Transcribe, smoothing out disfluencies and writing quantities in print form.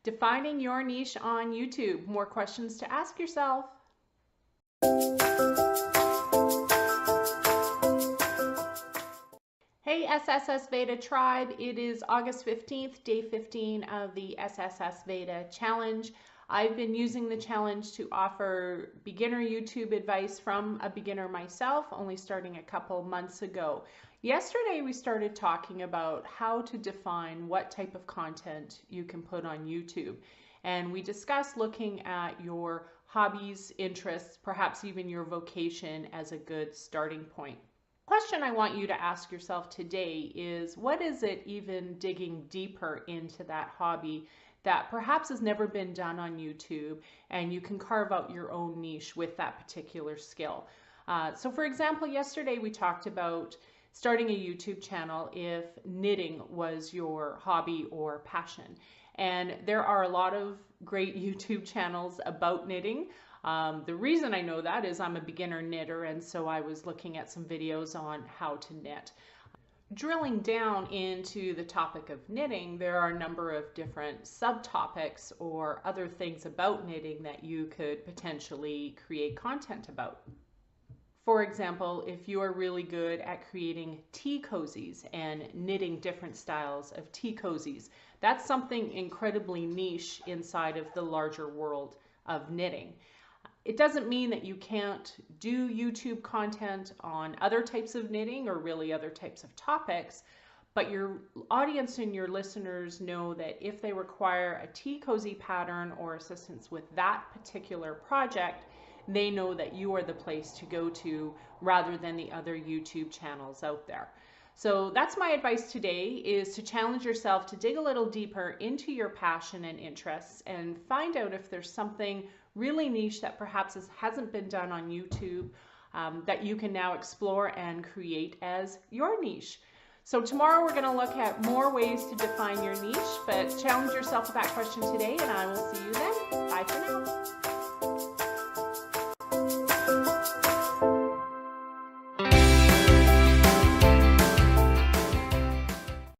Defining your niche on YouTube. More questions to ask yourself. Hey sssveda tribe, it is August 15th, day 15 of the sssveda challenge. I've been using the challenge to offer beginner YouTube advice from a beginner myself, only starting a couple months ago. Yesterday we started talking about how to define what type of content you can put on YouTube. And we discussed looking at your hobbies, interests, perhaps even your vocation as a good starting point. The question I want you to ask yourself today is, what is it even digging deeper into that hobby that perhaps has never been done on YouTube, and you can carve out your own niche with that particular skill? So for example, yesterday we talked about starting a YouTube channel if knitting was your hobby or passion. And there are a lot of great YouTube channels about knitting. The reason I know that is I'm a beginner knitter, and so I was looking at some videos on how to knit. Drilling down into the topic of knitting, there are a number of different subtopics or other things about knitting that you could potentially create content about. For example, if you are really good at creating tea cozies and knitting different styles of tea cozies, that's something incredibly niche inside of the larger world of knitting. It doesn't mean that you can't do YouTube content on other types of knitting or really other types of topics, but your audience and your listeners know that if they require a tea cozy pattern or assistance with that particular project, they know that you are the place to go to rather than the other YouTube channels out there. So that's my advice today, is to challenge yourself to dig a little deeper into your passion and interests and find out if there's something really niche that perhaps hasn't been done on YouTube that you can now explore and create as your niche. So tomorrow we're going to look at more ways to define your niche, but challenge yourself with that question today, and I will see you then. Bye for now.